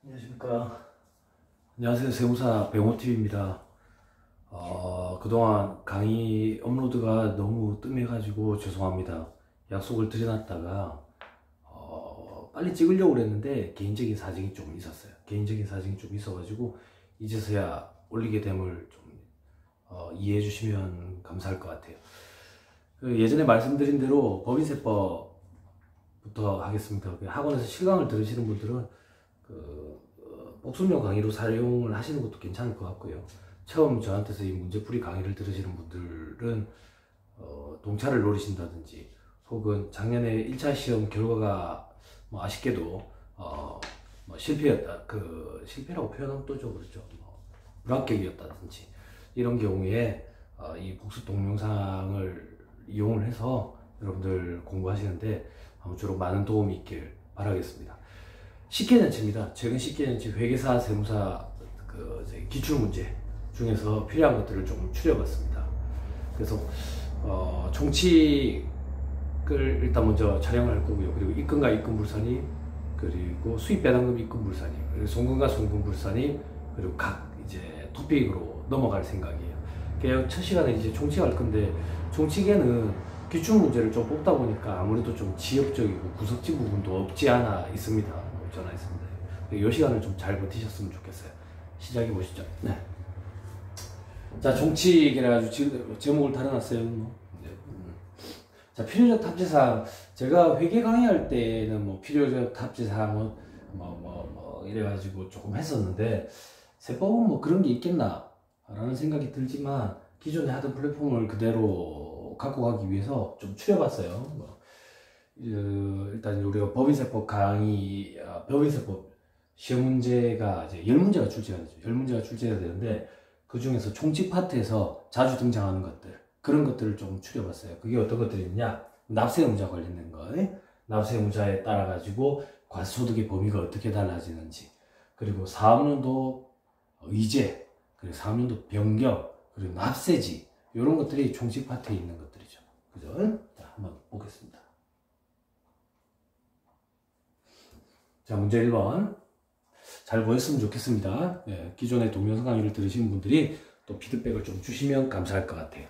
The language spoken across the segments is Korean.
안녕하십니까. 안녕하세요. 세무사 백호TV입니다. 그동안 강의 업로드가 너무 뜸해가지고 죄송합니다. 약속을 드려놨다가 빨리 찍으려고 그랬는데 개인적인 사정이 좀 있었어요. 개인적인 사정이 좀 있어가지고 이제서야 올리게 됨을 좀 이해해 주시면 감사할 것 같아요. 예전에 말씀드린 대로 법인세법부터 하겠습니다. 학원에서 실강을 들으시는 분들은 복습용 강의로 사용을 하시는 것도 괜찮을 것 같고요. 처음 저한테서 이 문제풀이 강의를 들으시는 분들은 동차를 노리신다든지 혹은 작년에 1차 시험 결과가 아쉽게도 실패였다. 실패라고 표현하면 또 좀 그렇죠. 불합격이었다든지 이런 경우에 이 복습 동영상을 이용을 해서 여러분들 공부하시는데 아무쪼록 많은 도움이 있길 바라겠습니다. 식계전체입니다. 최근 식계전체 회계사, 세무사 기출문제 중에서 필요한 것들을 좀 추려봤습니다. 그래서 총칙을 일단 먼저 촬영을 할 거고요. 그리고 입금과 입금불산입, 그리고 수입배당금 입금불산입, 그리고 송금과 송금불산입, 그리고 각 이제 토픽으로 넘어갈 생각이에요. 그래서 첫 시간에 이제 총칙할 건데, 총칙에는 기출문제를 좀 뽑다 보니까 아무래도 좀 지엽적이고 구석지 부분도 없지 않아 있습니다. 전화했습니다. 이 시간을 좀 잘 버티셨으면 좋겠어요. 시작해 보시죠. 네. 자, 종칙이라 가지고 제목을 달아놨어요. 자, 필요적 탑재사항. 제가 회계 강의할 때는 필요적 탑재사항은 이래가지고 조금 했었는데, 세법은 그런 게 있겠나 라는 생각이 들지만, 기존에 하던 플랫폼을 그대로 갖고 가기 위해서 좀 추려봤어요. 일단 우리가 법인세법 강의, 법인세법 시험 문제가 이제 10문제가 출제가 되죠. 10문제가 출제가 되는데 그 중에서 총칙 파트에서 자주 등장하는 것들, 그런 것들을 좀 추려봤어요. 그게 어떤 것들이 있냐? 납세의무자 관련된 거, 납세의무자에 따라 가지고 과세소득의 범위가 어떻게 달라지는지, 그리고 사업연도 의제, 그리고 사업연도 변경, 그리고 납세지, 이런 것들이 총칙 파트에 있는 것들이죠. 그죠? 자, 한번 보겠습니다. 자, 문제 1번. 잘 보였으면 좋겠습니다. 네, 기존의 동영상 강의를 들으시는 분들이 또 피드백을 좀 주시면 감사할 것 같아요.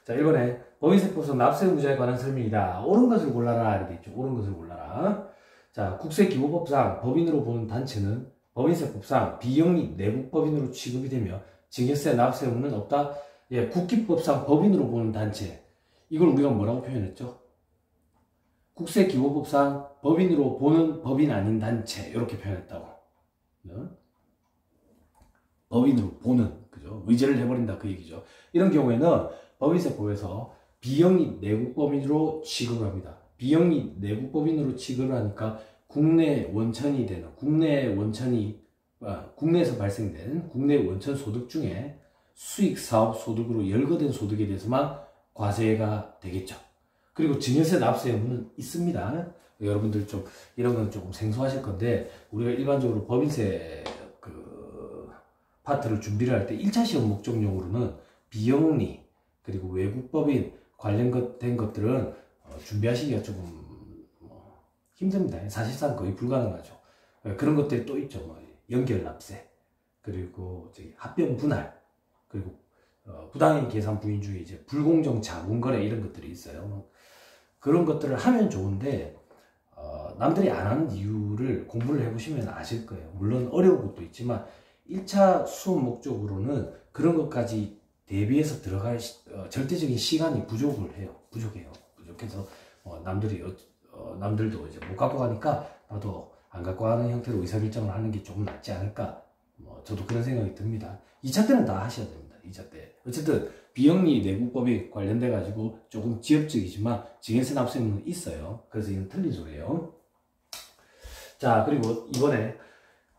자, 1번에 법인세법상 납세의무자에 관한 설명이다. 옳은 것을 골라라. 이렇게 있죠. 옳은 것을 골라라. 자, 국세기호법상 법인으로 보는 단체는 법인세법상 비영리 내국법인으로 취급이 되며 증여세 납세 의무는 없다. 예, 국기법상 법인으로 보는 단체. 이걸 우리가 뭐라고 표현했죠? 국세기호법상 법인으로 보는 법인 아닌 단체, 이렇게 표현했다고. 법인으로 보는, 그죠? 의제를 해버린다, 그 얘기죠. 이런 경우에는 법인세법에서 비영리 내국법인으로 취급을 합니다. 비영리 내국법인으로 취급을 하니까 국내 원천이 되는, 국내에서 발생된 국내 원천 소득 중에 수익 사업 소득으로 열거된 소득에 대해서만 과세가 되겠죠. 그리고 증여세 납세 의무는 있습니다. 여러분들 좀 이런 건 조금 생소하실 건데, 우리가 일반적으로 법인세 파트를 준비를 할 때 1차 시험 목적용으로는 비영리 그리고 외국법인 관련된 것들은 준비하시기가 조금 힘듭니다. 사실상 거의 불가능하죠. 그런 것들이 또 있죠. 연결 납세, 그리고 합병 분할, 그리고 부당인 계산 부인 중에 이제 불공정 자본 거래, 이런 것들이 있어요. 그런 것들을 하면 좋은데 남들이 안 하는 이유를 공부를 해보시면 아실 거예요. 물론 어려운 것도 있지만 1차 수업 목적으로는 그런 것까지 대비해서 들어갈 절대적인 시간이 부족해요. 부족해서 남들도 이제 못 갖고 가니까 나도 안 갖고 가는 형태로 의사결정을 하는 게 조금 낫지 않을까, 저도 그런 생각이 듭니다. 2차 때는 다 하셔야 됩니다. 2차 때 어쨌든 비영리 내국법이 관련돼 가지고 조금 지엽적이지만 증여세 납세는 있어요. 그래서 이건 틀린 소리예요. 자, 그리고 이번에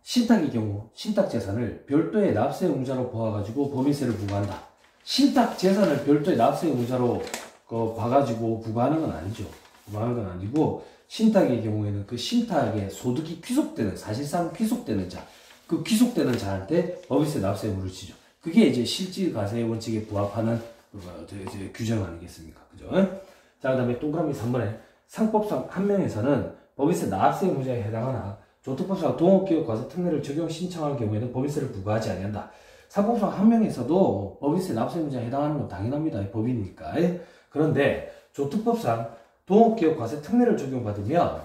신탁의 경우 신탁재산을 별도의 납세 의무자로 봐가지고 법인세를 부과한다. 신탁재산을 별도의 납세 의무자로 봐가지고 부과하는 건 아니죠. 부과하는 건 아니고, 신탁의 경우에는 그 신탁의 소득이 귀속되는, 사실상 귀속되는 자, 그 귀속되는 자한테 법인세 납세 의무를 지죠. 그게 이제 실질과세 원칙에 부합하는 이제 규정 아니겠습니까? 그죠? 자, 그 다음에 동그라미 3번에 상법상 한 명에서는 법인세 납세 의무자에 해당하나 조특법상 동업기업 과세 특례를 적용 신청할 경우에는 법인세를 부과하지 아니한다. 상법상 한 명에서도 법인세 납세 문제에 해당하는 건 당연합니다. 법인이니까. 그런데 조특법상 동업기업 과세 특례를 적용받으면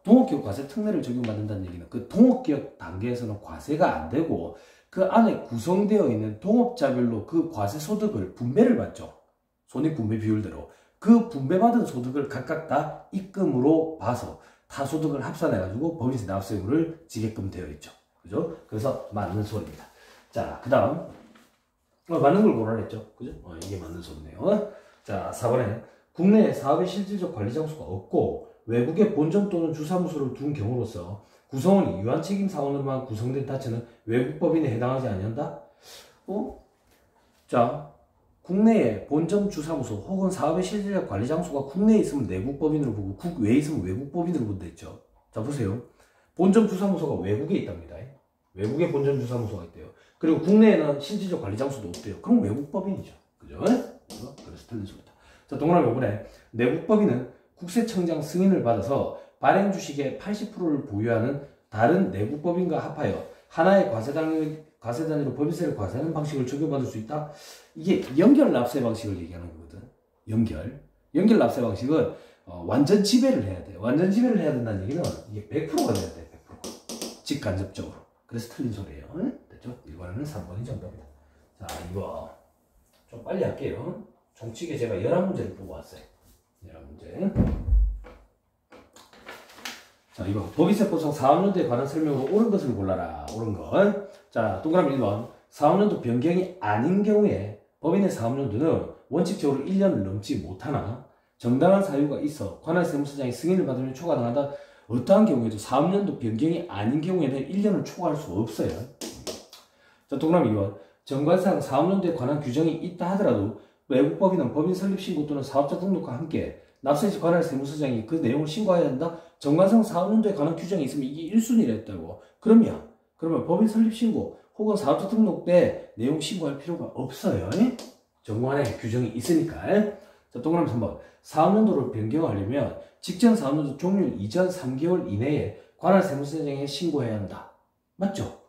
동업기업 과세 특례를 적용받는다는 얘기는 그 동업기업 단계에서는 과세가 안 되고 그 안에 구성되어 있는 동업자별로 그 과세 소득을 분배를 받죠. 손익분배 비율대로. 그 분배받은 소득을 각각 다 입금으로 봐서 타소득을 합산해가지고 법인세 납세 의무를 지게끔 되어 있죠. 그죠? 그래서 맞는 소리입니다. 자, 그 다음. 맞는 걸 고르랬죠. 그죠? 이게 맞는 소리네요. 자, 4번에 국내에 사업의 실질적 관리 장소가 없고 외국에 본점 또는 주사무소를 둔 경우로서 구성원이 유한책임 사원으로만 구성된 단체는 외국 법인에 해당하지 아니한다? 자, 국내에 본점 주사무소 혹은 사업의 실질적 관리 장소가 국내에 있으면 내국 법인으로 보고 국외에 있으면 외국 법인으로 본다 했죠. 자, 보세요. 본점 주사무소가 외국에 있답니다. 외국에 본점 주사무소가 있대요. 그리고 국내에는 실질적 관리 장소도 없대요. 그럼 외국 법인이죠. 그죠? 그래서 틀린 소리다. 자, 동그라미 5번에 내국 법인은 국세청장 승인을 받아서 발행 주식의 80%를 보유하는 다른 내국 법인과 합하여 하나의 과세 단위로 법인세를 과세하는 방식을 적용받을 수 있다. 이게 연결 납세 방식을 얘기하는 거거든. 연결 납세 방식은 완전 지배를 해야 돼. 완전 지배를 해야 된다는 얘기는 이게 100%가 돼야 돼. 100%. 직간접적으로. 그래서 틀린 소리예요. 됐죠? 이번에는 3번이 정답이다. 자, 이거 좀 빨리 할게요. 총칙에 제가 11문제를 보고 왔어요. 11문제. 자, 이거 법인세법상 4학년도에 관한 설명으로 옳은 것을 골라라. 옳은 것. 자, 동그라미 1번. 4학년도 변경이 아닌 경우에 법인의 4학년도는 원칙적으로 1년을 넘지 못하나 정당한 사유가 있어 관할 세무서장의 승인을 받으면 초과당한다. 어떠한 경우에도 4학년도 변경이 아닌 경우에는 1년을 초과할 수 없어요. 자, 동그라미 2번. 정관상 4학년도에 관한 규정이 있다 하더라도 외국 법인은 법인 설립 신고 또는 사업자 등록과 함께 납세시 관할 세무서장이 그 내용을 신고해야 한다. 정관상 4학년도에 관한 규정이 있으면 이게 1순위를 했다고. 그러면 법인 설립 신고 혹은 사업자 등록 때 내용 신고할 필요가 없어요. 정관에 규정이 있으니까. 자, 동그라미 3번. 4학년도를 변경하려면 직전 4학년도 종료 이전 3개월 이내에 관할 세무서장에 신고해야 한다. 맞죠?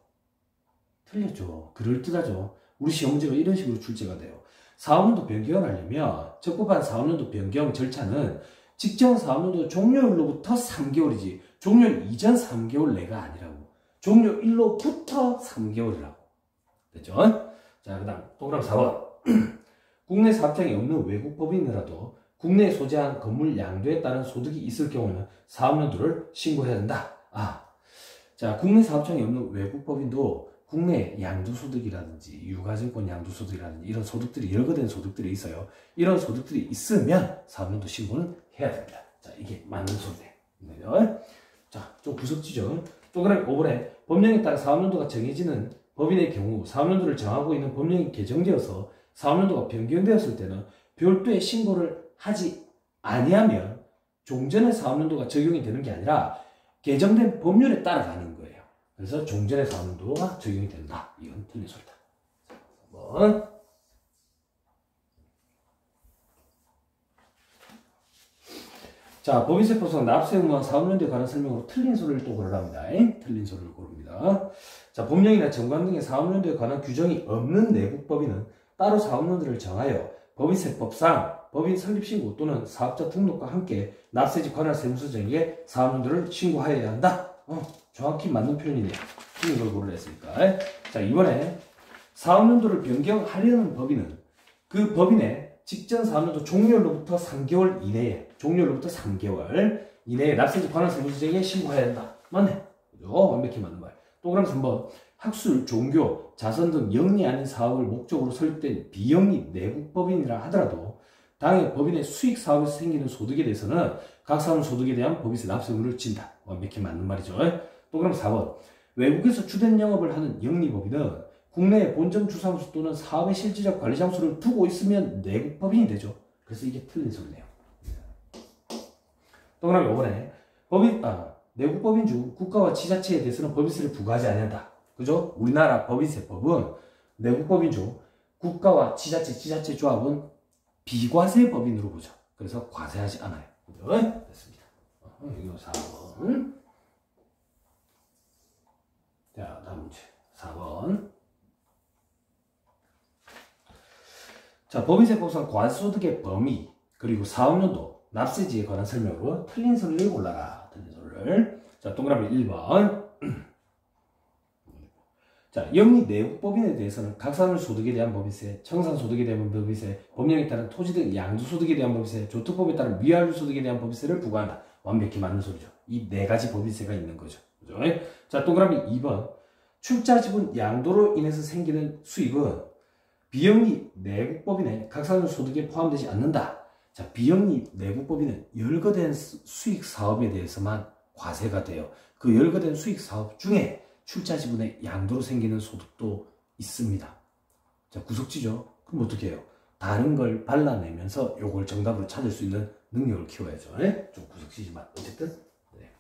틀렸죠. 그럴듯하죠. 우리 시험 문제가 이런 식으로 출제가 돼요. 4학년도 변경을 하려면 적법한 4학년도 변경 절차는 직전 4학년도 종료일로부터 3개월이지 종료일 이전 3개월 내가 아니라고. 종료일로부터 3개월이라고. 됐죠? 자, 그 다음 동그라미 4번. 국내 사업장이 없는 외국 법인이라도 국내에 소재한 건물 양도에 따른 소득이 있을 경우는 4학년도를 신고해야 된다. 자, 국내 사업장이 없는 외국 법인도 국내 양도소득이라든지 유가증권 양도소득이라든지 이런 소득들이 열거된 소득들이 있어요. 이런 소득들이 있으면 4학년도 신고는 해야 됩니다. 자, 이게 맞는 소리네요. 자, 좀 구석지죠. 동그라미 5번에 법령에 따라 4학년도가 정해지는 법인의 경우 4학년도를 정하고 있는 법령이 개정되어서 4학년도가 변경되었을 때는 별도의 신고를 하지 아니하면 종전의 4학년도가 적용이 되는 게 아니라 개정된 법률에 따라가는 거예요. 그래서 종전의 4학년도가 적용이 된다. 이건 틀린 소리다. 3번. 자, 법인세법상 납세 의무와 4학년도에 관한 설명으로 틀린 소리를 또 고르랍니다. 틀린 소리를 고릅니다. 자, 법령이나 정관 등의 4학년도에 관한 규정이 없는 내국 법인은 따로 4학년도를 정하여 법인세법상 법인 설립신고 또는 사업자 등록과 함께 납세지 관할 세무서장에게 4학년도를 신고하여야 한다. 정확히 맞는 표현이네요. 틀린 걸 고르랬으니까. 자, 이번에 4학년도를 변경하려는 법인은 그 법인의 직전 4학년도 종료일로부터 3개월 이내에 납세지 관할 세무서장에게 신고해야 한다. 맞네. 완벽히 맞는 말. 동그라미 3번. 학술, 종교, 자선 등 영리 아닌 사업을 목적으로 설립된 비영리 내국 법인이라 하더라도 당해 법인의 수익 사업에서 생기는 소득에 대해서는 각 사업 소득에 대한 법인세 납세 의무를 진다. 완벽히 맞는 말이죠. 동그라미 4번. 외국에서 주된 영업을 하는 영리법인은 국내에 본점 주사무소 또는 사업의 실질적 관리 장소를 두고 있으면 내국 법인이 되죠. 그래서 이게 틀린 소리네요. 동그라미 5번에 내국 법인 중 국가와 지자체에 대해서는 법인세를 부과하지 않는다. 그죠? 우리나라 법인세법은 내국 법인 중 국가와 지자체 조합은 비과세 법인으로 보죠. 그래서 과세하지 않아요. 그죠? 됐습니다. 이거 4번. 자, 법인세법상 과세소득의 범위 그리고 사업연도 납세지에 관한 설명으로 틀린 소리를 골라라. 틀린 소리를. 자, 동그라미 1번. 자, 영리 내국법인에 대해서는 각산물소득에 대한 법인세, 청산소득에 대한 법인세, 법령에 따른 토지 등 양도소득에 대한 법인세, 조특법에 따른 미완료소득에 대한 법인세를 부과한다. 완벽히 맞는 소리죠. 이 네 가지 법인세가 있는 거죠. 그죠? 자, 동그라미 2번. 출자 지분 양도로 인해서 생기는 수익은 비영리 내국법인의 각산물소득에 포함되지 않는다. 자, 비영리 내국법인은 열거된 수익 사업에 대해서만 과세가 돼요. 그 열거된 수익 사업 중에 출자 지분의 양도로 생기는 소득도 있습니다. 자, 구석지죠? 그럼 어떻게 해요? 다른 걸 발라내면서 요걸 정답으로 찾을 수 있는 능력을 키워야죠. 네? 좀 구석지지만 어쨌든. 네.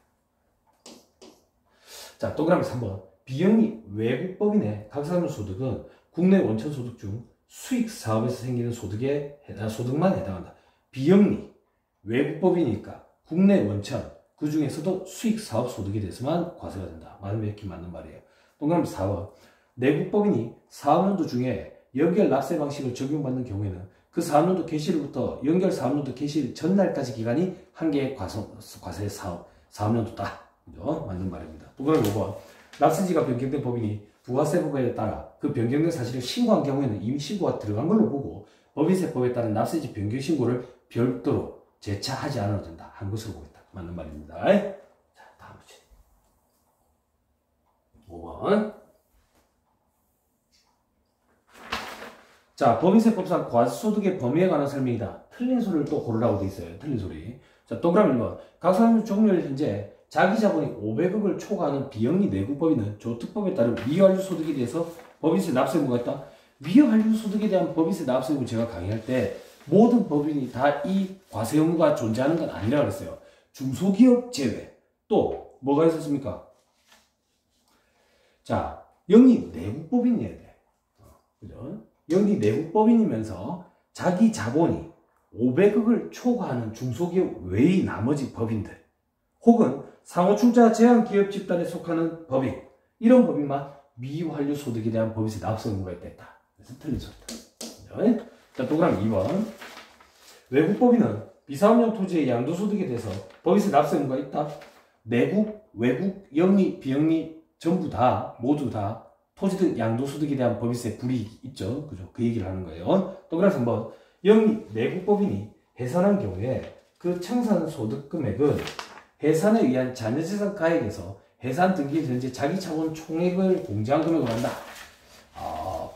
자, 동그라미 3번. 비영리 외국법인의 각산물 소득은 국내 원천 소득 중 수익 사업에서 생기는 소득만 해당한다. 비영리 외국법이니까 국내 원천 그 중에서도 수익 사업 소득에 대해서만 과세가 된다. 완벽히 맞는 말이에요. 동그라미 4번. 내국법인이 사업연도 중에 연결 납세 방식을 적용받는 경우에는 그 사업연도 개시일부터 연결 사업연도 개시일 전날까지 기간이 한 개의 과세 사업연도다. 그죠? 맞는 말입니다. 동그라미 5번. 납세지가 변경된 법인이 부가세법에 따라 그 변경된 사실을 신고한 경우에는 이미 신고가 들어간 걸로 보고 법인세법에 따른 납세지 변경 신고를 별도로 재차하지 않아도 된다. 한 것으로 보겠다. 맞는 말입니다. 자, 다음 문제. 5번. 자, 법인세법상 과세소득의 범위에 관한 설명이다. 틀린 소리를 또 고르라고 돼 있어요. 틀린 소리. 자, 동그라미 1번. 각산물 종료일 현재 자기 자본이 500억을 초과하는 비영리 내국법인은 조특법에 따른 미완료 소득에 대해서 법인세 납세 의무가 있다. 미완료 소득에 대한 법인세 납세 의무 제가 강의할 때 모든 법인이 다 이 과세 의무가 존재하는 건 아니라 그랬어요. 중소기업 제외. 또 뭐가 있었습니까? 자, 영리 내국법인이어야 돼. 그죠? 영리 내국법인이면서 자기 자본이 500억을 초과하는 중소기업 외의 나머지 법인들 혹은 상호출자 제한기업 집단에 속하는 법인 이런 법인만 미완료 소득에 대한 법인세 납세 의무가 있다. 그래서 틀린 소리다. 자, 동그라미 2번. 외국법인은 비사업용 토지의 양도소득에 대해서 법인세 납세 의무가 있다. 내국, 외국, 영리, 비영리 전부 다 모두 다 토지 등 양도소득에 대한 법인세 불이익이 있죠. 그죠? 그 얘기를 하는 거예요. 동그라미 3번. 영리, 내국법인이 해산한 경우에 그 청산소득 금액은 해산에 의한 자녀재산 가액에서 해산 등기 현재 자기 자본 총액을 공제한 금액으로 한다.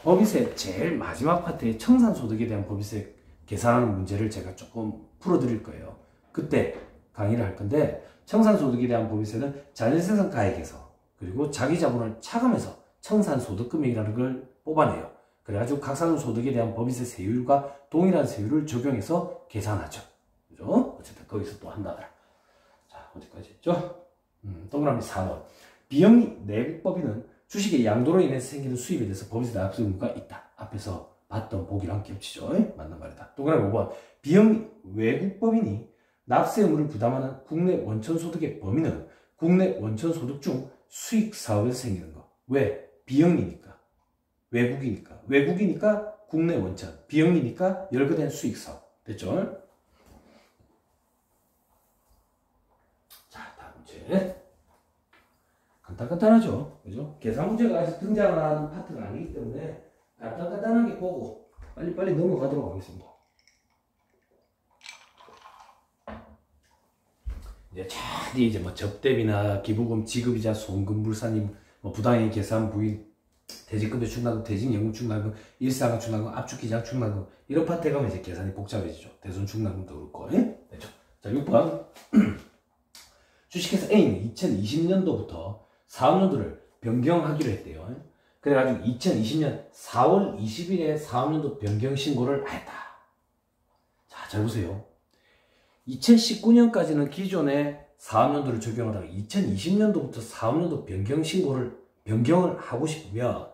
법인세 제일 마지막 파트에 청산소득에 대한 법인세 계산하는 문제를 제가 조금 풀어드릴 거예요. 그때 강의를 할 건데 청산소득에 대한 법인세는 자녀재산 가액에서 그리고 자기 자본을 차감해서 청산소득 금액이라는 걸 뽑아내요. 그래가지고 각산소득에 대한 법인세 세율과 동일한 세율을 적용해서 계산하죠. 그죠? 어쨌든 거기서 또 한다. 자, 어디까지 했죠? 동그라미 4번. 비영리 내국법인은 주식의 양도로 인해서 생기는 수입에 대해서 법인세 납세 의무가 있다. 앞에서 봤던 보기랑 겹치죠. 맞는 말이다. 동그라미 5번. 비영리 외국법인이 납세 의무를 부담하는 국내 원천소득의 범위는 국내 원천소득 중 수익 사업에서 생기는 거. 왜? 비영리니까. 외국이니까. 외국이니까 국내 원천. 비영리니까 열거된 수익 사업. 됐죠? 자, 다음 문제. 간단하죠? 그죠? 계산 문제가 아직 등장하는 파트가 아니기 때문에 간단하게 보고 빨리빨리 넘어가도록 하겠습니다. 이제 뭐 접대비나 기부금, 지급이자, 송금, 불산임, 뭐 부당이익 계산, 부인, 대직급여 충당금, 대직연금 충당금, 일상금 충당금, 압축기장 충당금 이런 파트에 가면 이제 계산이 복잡해지죠. 대손 충당금도 그렇고, 됐죠? 자, 6번. 주식회사 A는 2020년도부터 사업연도를 변경하기로 했대요. 그래가지고 2020년 4월 20일에 사업연도 변경 신고를 했다. 자, 잘 보세요. 2019년까지는 기존의 사업연도를 적용하다가 2020년도부터 사업연도 변경을 하고 싶으면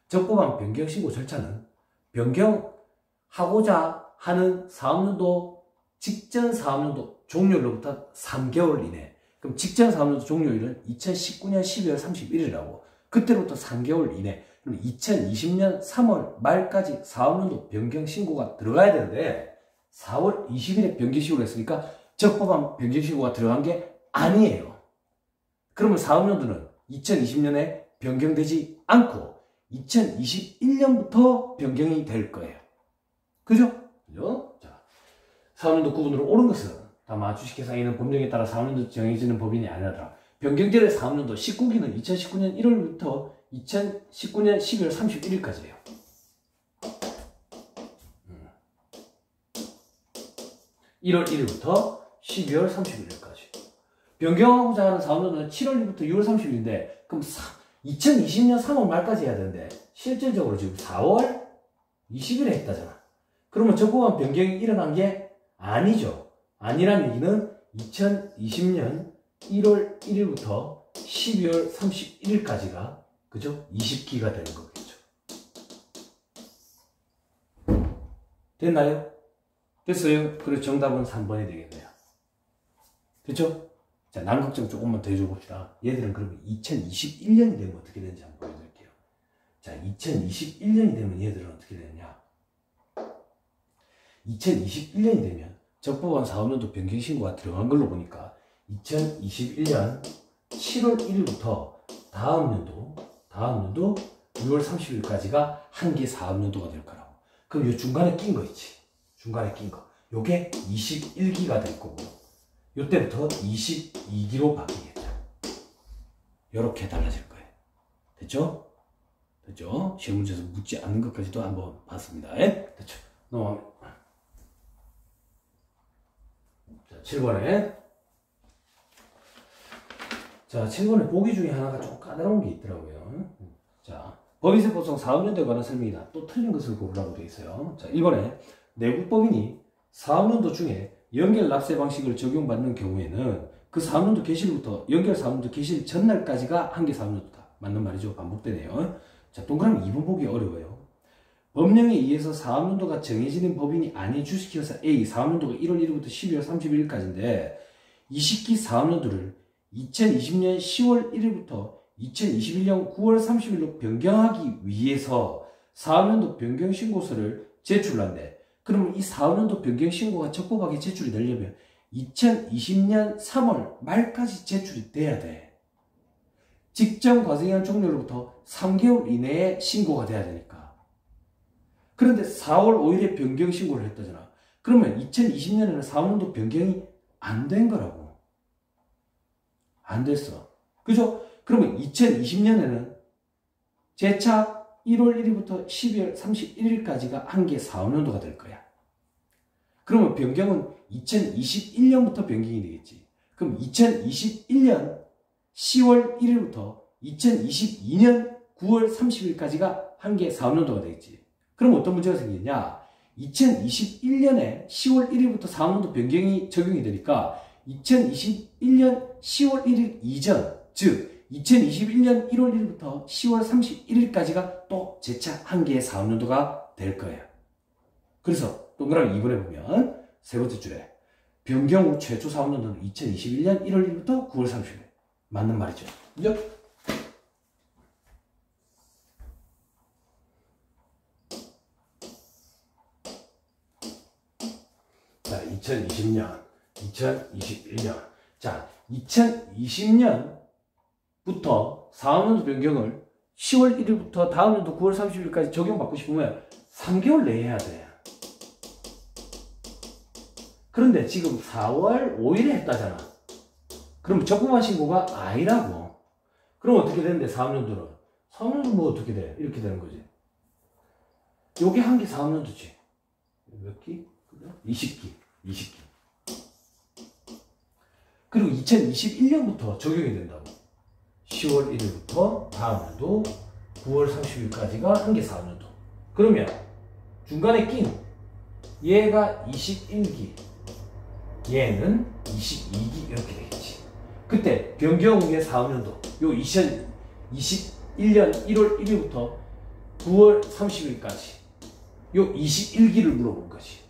적법한 변경 신고 절차는 변경하고자 하는 사업연도 직전 사업연도 종료일로부터 3개월 이내. 그럼 직전 사업연도 종료일은 2019년 12월 31일이라고. 그때로부터 3개월 이내 그럼 2020년 3월 말까지 사업연도 변경 신고가 들어가야 되는데 4월 20일에 변경 신고를 했으니까 적법한 변경 신고가 들어간 게 아니에요. 그러면 사업연도는 2020년에 변경되지 않고 2021년부터 변경이 될 거예요. 그죠? 그죠? 자, 사업연도 구분으로 옳은 것은 다만 주식회사에는 법령에 따라 사업연도 정해지는 법인이 아니라 변경전의 사업연도 19기는 2019년 1월부터 2019년 12월 31일까지예요. 1월 1일부터 12월 31일까지. 변경하고자 하는 사업연도는 7월 1일부터 6월 30일인데 그럼 2020년 3월 말까지 해야 되는데 실질적으로 지금 4월 20일에 했다잖아. 그러면 적법한 변경이 일어난 게 아니죠. 아니란 얘기는 2020년 1월 1일부터 12월 31일까지가 그죠? 20기가 되는 거겠죠. 됐나요? 됐어요? 그래서 정답은 3번이 되겠네요. 됐죠? 자, 난극점 조금만 더 해줘봅시다. 얘들은 그러면 2021년이 되면 어떻게 되는지 한번 보여드릴게요. 자, 2021년이 되면 얘들은 어떻게 되느냐. 2021년이 되면 적법한 사업연도 변경신고가 들어간 걸로 보니까 2021년 7월 1일부터 다음 연도 6월 30일까지가 한 개 사업연도가 될 거라고. 그럼 요 중간에 낀 거 있지. 중간에 낀 거. 요게 21기가 될 거고 요때부터 22기로 바뀌겠죠. 요렇게 달라질 거예요. 됐죠? 됐죠? 시험 문제에서 묻지 않는 것까지도 한번 봤습니다. 됐죠? 넘어갑니다. 자, 7번에. 자, 7번에 보기 중에 하나가 좀 까다로운 게 있더라고요. 자, 법인세법상 사업연도에 관한 설명이다. 또 틀린 것을 고르라고 되어 있어요. 자, 1번에 내국법인이 사업연도 중에 연결 납세 방식을 적용받는 경우에는 그 사업연도 개시일부터 연결 사업연도 개시일 전날까지가 한 개 사업연도다. 맞는 말이죠. 반복되네요. 자, 동그라미 2번 보기 어려워요. 법령에 의해서 사업연도가 정해지는 법인이 아닌 주식회사 A 사업연도가 1월 1일부터 12월 31일까지인데 20기 사업연도를 2020년 10월 1일부터 2021년 9월 30일로 변경하기 위해서 사업연도 변경신고서를 제출한대. 그러면 이 사업연도 변경신고가 적법하게 제출이 되려면 2020년 3월 말까지 제출이 돼야 돼. 직전 과세기한 종료로부터 3개월 이내에 신고가 돼야 되니까. 그런데 4월 5일에 변경신고를 했다잖아. 그러면 2020년에는 사업연도 변경이 안 된 거라고. 안 됐어. 그죠? 그러면 2020년에는 재차 1월 1일부터 12월 31일까지가 한 개 사업연도가 될 거야. 그러면 변경은 2021년부터 변경이 되겠지. 그럼 2021년 10월 1일부터 2022년 9월 30일까지가 한 개 사업연도가 되겠지. 그럼 어떤 문제가 생기냐? 2021년에 10월 1일부터 사업연도 변경이 적용이 되니까 2021년 10월 1일 이전, 즉 2021년 1월 1일부터 10월 31일까지가 또 재차 한 개의 사업연도가 될 거예요. 그래서 동그라미 2번에 보면 세 번째 줄에 변경 후 최초 사업연도는 2021년 1월 1일부터 9월 30일. 맞는 말이죠. 그죠? 자, 2020년, 2021년. 자, 2020년부터 사업연도 변경을 10월 1일부터 다음 연도 9월 30일까지 적용받고 싶으면 3개월 내에 해야 돼. 그런데 지금 4월 5일에 했다잖아. 그럼 적법한 신고가 아니라고. 그럼 어떻게 되는데 사업연도는? 사업연도 뭐 어떻게 돼? 이렇게 되는 거지. 요게 한 개 사업연도지. 몇 기? 20기. 20기. 그리고 2021년부터 적용이 된다고. 10월 1일부터 다음 연도 9월 30일까지가 한 개 사업연도. 그러면 중간에 낀 얘가 21기, 얘는 22기 이렇게 되겠지. 그때 변경 후의 사업연도 요 2021년 1월 1일부터 9월 30일까지 요 21기를 물어본 거지.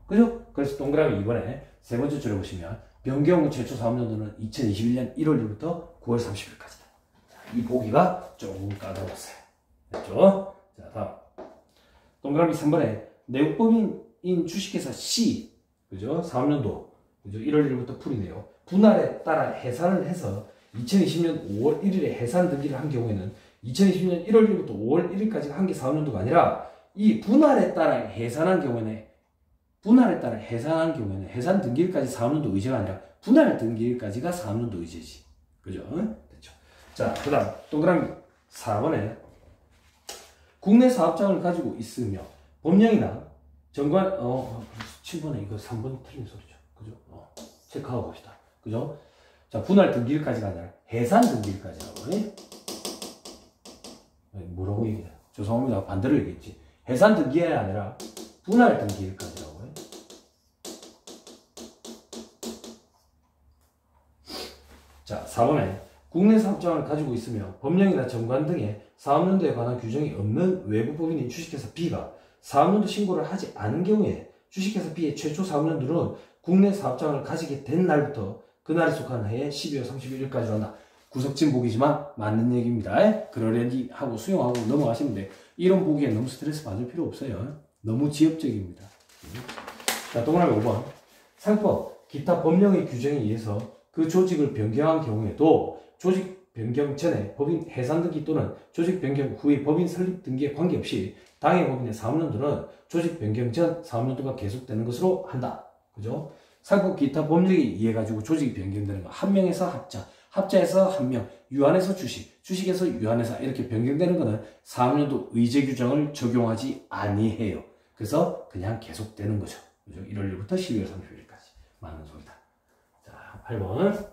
그죠? 그래서 동그라미 2번에 세 번째 줄에 보시면 변경 최초 사업연도는 2021년 1월 1일부터 9월 30일까지다. 이 보기가 조금 까다로웠어요. 됐죠? 자, 다음. 동그라미 3번에 내국법인인 주식회사 C, 그죠? 사업연도, 그죠? 1월 1일부터 풀이네요. 분할에 따라 해산을 해서 2020년 5월 1일에 해산 등기를 한 경우에는 2020년 1월 1일부터 5월 1일까지가 한 개 사업연도가 아니라 이 분할에 따라 해산한 경우에는 해산 등기일까지 사업연도 의제가 아니라 분할 등기일까지가 사업연도 의제지. 그죠? 됐죠? 자, 그 다음 동그라미 4번에 국내 사업장을 가지고 있으며 법령이나 정관 7번에 이거 3번 틀린 소리죠. 그죠? 체크하고 봅시다. 그죠? 자, 분할 등기일까지가 아니라 해산 등기일까지라고. 뭐라고 얘기해? 죄송합니다. 반대로 얘기했지. 해산 등기에 아니라 분할 등기일까지라고. 자, 4번에 국내 사업장을 가지고 있으며 법령이나 정관 등의 사업연도에 관한 규정이 없는 외부법인인 주식회사 B가 사업연도 신고를 하지 않은 경우에 주식회사 B의 최초 사업연도는 국내 사업장을 가지게 된 날부터 그날에 속한 해에 12월 31일까지로 한다. 구석진 보기지만 맞는 얘기입니다. 그러려니 하고 수용하고 넘어가시면 돼. 이런 보기에 너무 스트레스 받을 필요 없어요. 너무 지엽적입니다. 자, 동그라미 5번. 상법, 기타 법령의 규정에 의해서 그 조직을 변경한 경우에도 조직 변경 전에 법인 해산 등기 또는 조직 변경 후의 법인 설립 등기에 관계없이 당해 법인의 사업연도는 조직 변경 전 사업연도가 계속되는 것으로 한다. 그죠? 상법 기타 법령에 의해 가지고 조직이 변경되는 거. 한 명에서 합자, 합자에서 한 명, 유한에서 주식, 주식에서 유한에서 이렇게 변경되는 거는 사업연도 의제 규정을 적용하지 아니해요. 그래서 그냥 계속되는 거죠. 그죠? 1월 1일부터 12월 30일까지. 맞는 소리다. 자, 8번.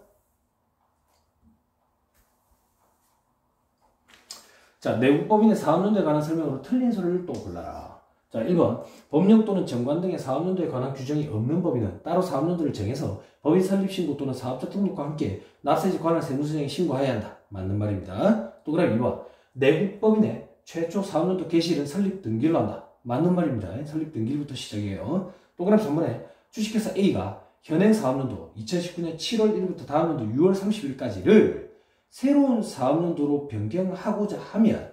자, 내국법인의 사업연도에 관한 설명으로 틀린 소리를 또 골라라. 자, 1번. 법령 또는 정관 등의 사업연도에 관한 규정이 없는 법인은 따로 사업연도를 정해서 법인 설립 신고 또는 사업자 등록과 함께 납세지 관할 세무서장에 신고해야 한다. 맞는 말입니다. 동그라미 2번. 내국법인의 최초 사업연도 개시일은 설립 등기일로 한다. 맞는 말입니다. 설립 등기일부터 시작해요. 동그라미 3번에 주식회사 A가 현행 사업연도 2019년 7월 1일부터 다음 연도 6월 30일까지를 새로운 사업연도로 변경하고자 하면,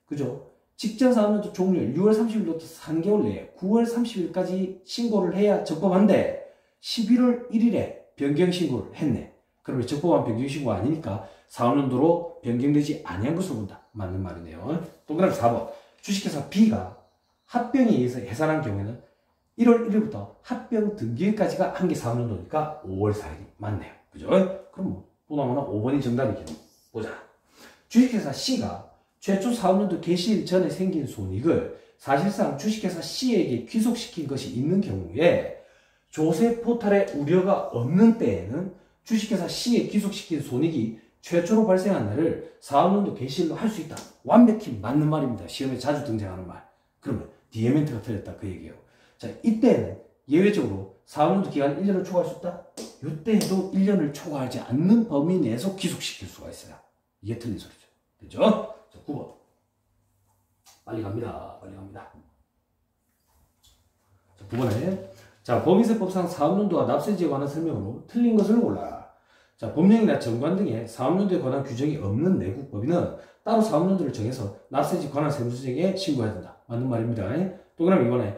그죠? 직전 사업연도 종료일 6월 30일부터 3개월 내에 9월 30일까지 신고를 해야 적법한데 11월 1일에 변경 신고를 했네. 그러면 적법한 변경 신고가 아니니까 사업연도로 변경되지 아니한 것으로 본다. 맞는 말이네요. 동그라미 4번. 주식회사 B가 합병에 의해서 해산한 경우에는 1월 1일부터 합병 등기일까지가 한 개 사업연도니까 5월 4일이 맞네요. 그죠? 그럼 뭐 보나마나 5번이 정답이겠네. 보자. 주식회사 C가 최초 사업연도 개시일 전에 생긴 손익을 사실상 주식회사 C에게 귀속시킨 것이 있는 경우에 조세 포탈의 우려가 없는 때에는 주식회사 C에 귀속시킨 손익이 최초로 발생한 날을 사업연도 개시일로 할 수 있다. 완벽히 맞는 말입니다. 시험에 자주 등장하는 말. 그러면 뒤에 멘트가 틀렸다 그 얘기예요. 자, 이때는 예외적으로 사업연도 기간 1년을 초과할 수 있다? 이때에도 1년을 초과하지 않는 범위 내에서 귀속시킬 수가 있어요. 이게 틀린 소리죠. 됐죠? 자, 9번. 빨리 갑니다. 빨리 갑니다. 자, 9번에. 자, 법인세법상 사업연도와 납세지에 관한 설명으로 틀린 것을 골라라. 자, 법령이나 정관 등의 사업연도에 관한 규정이 없는 내국법인은 따로 사업연도를 정해서 납세지 관할 세무서장에 신고해야 된다. 맞는 말입니다. 동그라미 2번에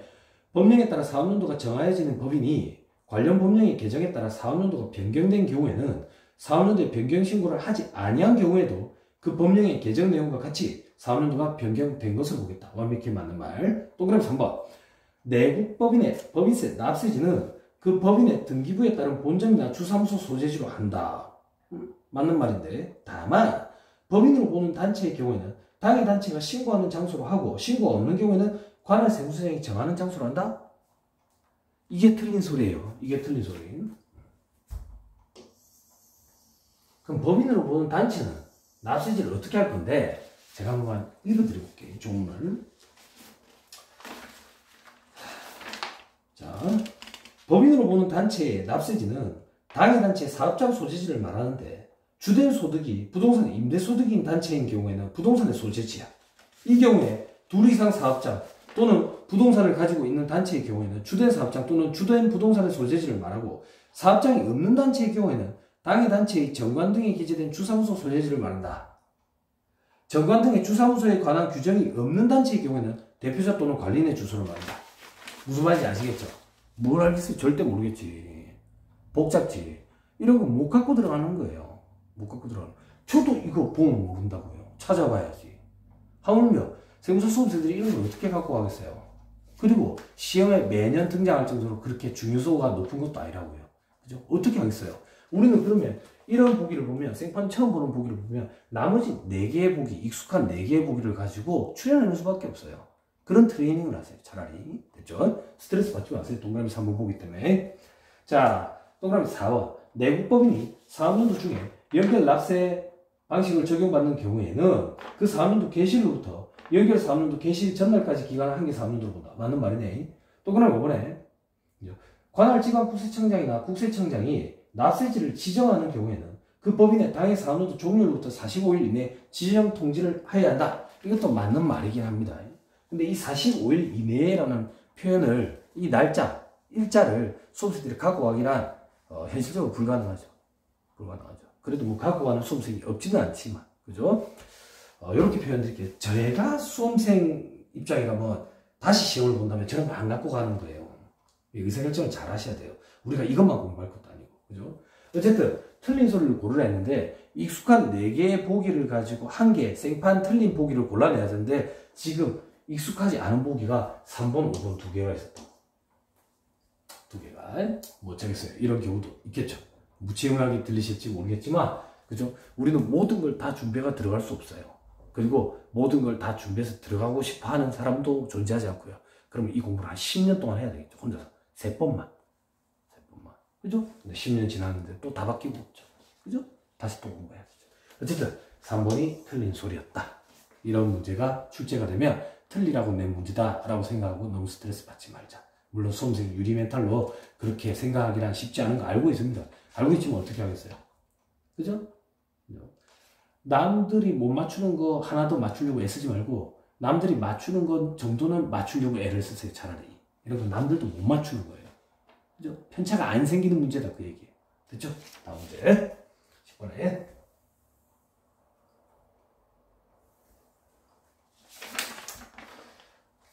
법령에 따라 사업연도가 정하여지는 법인이 관련 법령의 개정에 따라 사업연도가 변경된 경우에는 사업연도의 변경 신고를 하지 아니한 경우에도 그 법령의 개정 내용과 같이 사업연도가 변경된 것을 보겠다. 완벽히 맞는 말. 동그라미 3번. 내국법인의 법인세 납세지는 그 법인의 등기부에 따른 본점이나 주사무소 소재지로 한다. 맞는 말인데, 다만 법인으로 보는 단체의 경우에는 당해 단체가 신고하는 장소로 하고 신고가 없는 경우에는 관할 세무서장이 정하는 장소로 한다? 이게 틀린 소리예요. 이게 틀린 소리. 그럼 법인으로 보는 단체는 납세지를 어떻게 할 건데, 제가 한번 읽어드려 볼게요. 조문을. 자, 법인으로 보는 단체의 납세지는 당해 단체의 사업장 소재지를 말하는데, 주된 소득이 부동산의 임대소득인 단체인 경우에는 부동산의 소재지야. 이 경우에 둘 이상 사업장 또는 부동산을 가지고 있는 단체의 경우에는 주된 사업장 또는 주된 부동산의 소재지를 말하고 사업장이 없는 단체의 경우에는 당해 단체의 정관 등에 기재된 주사무소 소재지를 말한다. 정관 등의 주사무소에 관한 규정이 없는 단체의 경우에는 대표자 또는 관리인의 주소를 말한다. 무슨 말인지 아시겠죠? 뭘 알겠어요? 절대 모르겠지. 복잡지. 이런 거 못 갖고 들어가는 거예요. 못 갖고 들어가는 거예요. 저도 이거 보면 모른다고요. 찾아봐야지. 하물며 세무서 수험생들이 이런 걸 어떻게 갖고 가겠어요? 그리고 시험에 매년 등장할 정도로 그렇게 중요도가 높은 것도 아니라고요. 그죠? 어떻게 하겠어요? 우리는 그러면 이런 보기를 보면, 생판 처음 보는 보기를 보면 나머지 4개의 보기, 익숙한 4개의 보기를 가지고 출연하는 수밖에 없어요. 그런 트레이닝을 하세요. 차라리. 됐죠? 스트레스 받지 마세요. 동그라미 3번 보기 때문에. 자, 동그라미 4번. 내국법인이 사업연도 중에 연결 납세 방식을 적용받는 경우에는 그 사업연도 개시일로부터 연결 사업연도 개시 전날까지 기간을 한 개 사업연도로 본다. 맞는 말이네. 동그라미 5번에 관할 지방 국세청장이나 국세청장이 납세지를 지정하는 경우에는 그 법인의 당해 사업연도 종료로부터 45일 이내에 지정 통지를 하여야 한다. 이것도 맞는 말이긴 합니다. 근데 이 45일 이내라는 표현을, 이 날짜, 일자를 수험생들이 갖고 가기란 현실적으로 불가능하죠. 불가능하죠. 그래도 뭐 갖고 가는 수험생이 없지는 않지만, 그죠? 이렇게 표현드릴게요. 제가 수험생 입장이라면 다시 시험을 본다면 저런 거 안 갖고 가는 거예요. 의사결정을 잘 하셔야 돼요. 우리가 이것만 공부할 것도 아니고, 그죠? 어쨌든 틀린 소리를 고르라 했는데 익숙한 4개의 보기를 가지고 1개 생판 틀린 보기를 골라내야 되는데 지금 익숙하지 않은 보기가 3번, 5번 2개가 있었다. 2개가 뭐 어쩌겠어요. 이런 경우도 있겠죠. 무채용하게 들리실지 모르겠지만, 그죠? 우리는 모든 걸 다 준비가 들어갈 수 없어요. 그리고 모든 걸 다 준비해서 들어가고 싶어 하는 사람도 존재하지 않고요. 그러면 이 공부를 한 10년 동안 해야 되겠죠. 혼자서. 3번만. 그죠? 근데 10년 지났는데 또 다 바뀌고 없죠. 그죠? 다시 또 공부해야 되죠. 어쨌든 3번이 틀린 소리였다. 이런 문제가 출제가 되면 틀리라고 낸 문제다 라고 생각하고 너무 스트레스 받지 말자. 물론 수험생 유리 멘탈로 그렇게 생각하기란 쉽지 않은 거 알고 있습니다. 알고 있지만 어떻게 하겠어요? 그죠? 남들이 못 맞추는 거 하나도 맞추려고 애쓰지 말고 남들이 맞추는 건 정도는 맞추려고 애를 쓰세요. 차라리. 이런 거 남들도 못 맞추는 거예요. 그죠? 편차가 안 생기는 문제다 그 얘기예요. 됐죠? 다음 문제 10번에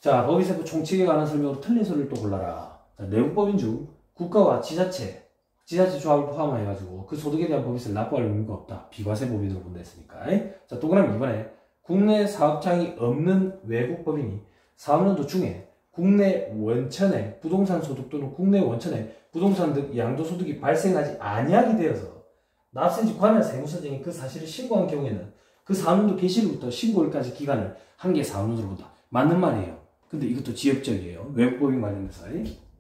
자, 법인세부 총칙에 관한 설명으로 틀린 소리를 또 골라라. 자, 내국법인 중 국가와 지자체 조합을 포함해가지고 그 소득에 대한 법인세를 납부할 의무가 없다. 비과세 법인으로 본다 했으니까. 자, 동그라미 2번에 국내 사업장이 없는 외국 법인이 사업연도 중에 국내 원천에 부동산 소득 또는 국내 원천에 부동산 등 양도소득이 발생하지 아니하게 되어서 납세지 관할 세무서장이 그 사실을 신고한 경우에는 그 사업연도 개시일부터 신고일까지 기간을 1개 사업연도로 본다. 맞는 말이에요. 근데 이것도 지역적이에요. 외국법인 관련해서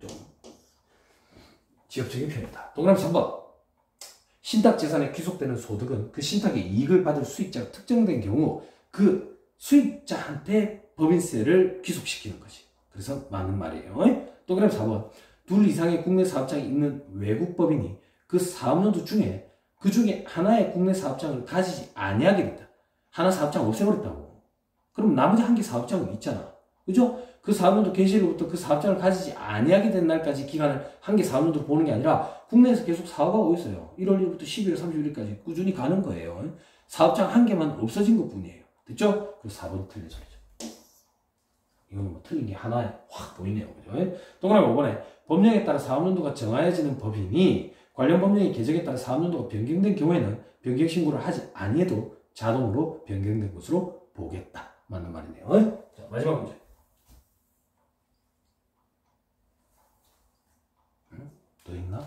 좀 지역적인 표현이다. 동그라미 3번. 신탁재산에 귀속되는 소득은 그 신탁의 이익을 받을 수익자가 특정된 경우 그 수익자한테 법인세를 귀속시키는 거지. 그래서 맞는 말이에요. 동그라미 4번. 둘 이상의 국내 사업장이 있는 외국 법인이 그 사업연도 중에 그 중에 하나의 국내 사업장을 가지지 아니하게 됐다. 하나 사업장 없애버렸다고. 그럼 나머지 1개 사업장은 있잖아. 그죠? 그 사업연도 개시일로부터 그 사업장을 가지지 아니하게 된 날까지 기간을 1개 사업연도로 보는 게 아니라 국내에서 계속 사업하고 있어요. 1월 1일부터 12월 31일까지 꾸준히 가는 거예요. 사업장 1개만 없어진 것 뿐이에요. 됐죠? 그래서 4번이 틀린 소리죠. 이거는 뭐 틀린 게 하나에 확 보이네요. 그죠? 동그라미 5번에 법령에 따라 사업연도가 정하여지는 법인이 관련 법령의 개정에 따라 사업연도가 변경된 경우에는 변경 신고를 하지 아니해도 자동으로 변경된 것으로 보겠다. 맞는 말이네요. 자, 마지막 문제. 또 있나?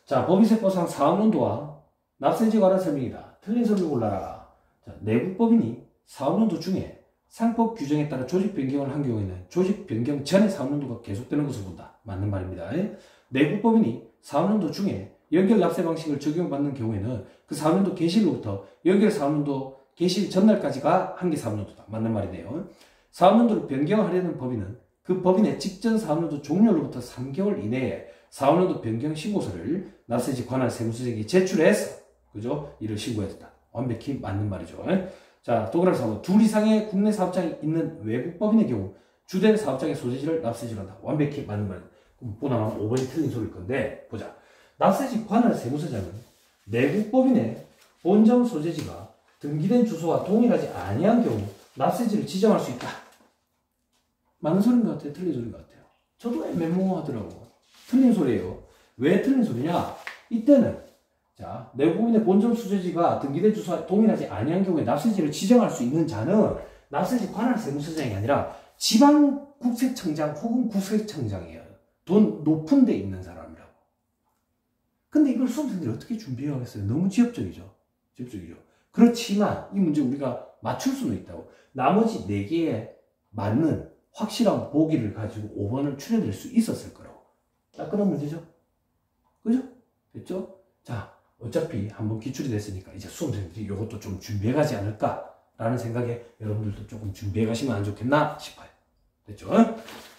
자, 법인세법상 사업연도와 납세지 관한 설명이다. 틀린 소리를 골라라. 자, 내국법인이 사업연도 중에 상법 규정에 따라 조직 변경을 한 경우에는 조직 변경 전에 사업연도가 계속되는 것을 본다. 맞는 말입니다. 내국법인이 사업연도 중에 연결 납세 방식을 적용받는 경우에는 그 사업연도 개시일로부터 연결 사업연도 개시일 전날까지가 1개 사업연도다. 맞는 말이네요. 사업연도를 변경하려는 법인은 그 법인의 직전 사업연도 종료로부터 3개월 이내에 사업연도 변경 신고서를 납세지 관할 세무서장에게 제출해서, 그죠? 이를 신고해야 된다. 완벽히 맞는 말이죠. 자, 도그라스 4번. 둘 이상의 국내 사업장이 있는 외국 법인의 경우 주된 사업장의 소재지를 납세지로 한다. 완벽히 맞는 말이다. 그럼 보나 5번이 틀린 소리일 건데 보자. 납세지 관할 세무서장은 내국 법인의 본점 소재지가 등기된 주소와 동일하지 아니한 경우 납세지를 지정할 수 있다. 맞는 소리인 것 같아요? 틀린 소리인 것 같아요? 저도 애매모호하더라고. 틀린 소리예요. 왜 틀린 소리냐? 이때는 자, 내국 법인의 본점 소재지가 등기된 주소와 동일하지 아니한 경우에 납세지를 지정할 수 있는 자는 납세지 관할 세무서장이 아니라 지방국세청장 혹은 국세청장이에요. 돈 높은 데 있는 사람이라고. 근데 이걸 수험생들이 어떻게 준비해야겠어요? 너무 지엽적이죠. 지엽적이죠. 그렇지만 이 문제 우리가 맞출 수는 있다고. 나머지 4개에 맞는 확실한 보기를 가지고 5번을 추려낼 수 있었을 거라고. 딱 그런 문제죠. 그죠? 됐죠? 자, 어차피 한번 기출이 됐으니까 이제 수험생들이 이것도 좀 준비해 가지 않을까라는 생각에 여러분들도 조금 준비해 가시면 안 좋겠나 싶어요. 됐죠?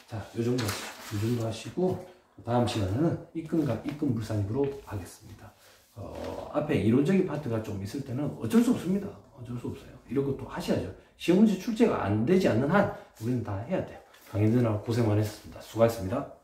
자, 요 정도 하시고 다음 시간에는 입금과 입금불산입으로 하겠습니다. 앞에 이론적인 파트가 좀 있을 때는 어쩔 수 없습니다. 어쩔 수 없어요. 이런 것도 하셔야죠. 시험 문제 출제가 안 되지 않는 한 우리는 다 해야 돼요. 강의들하고 고생 많으셨습니다. 수고하셨습니다.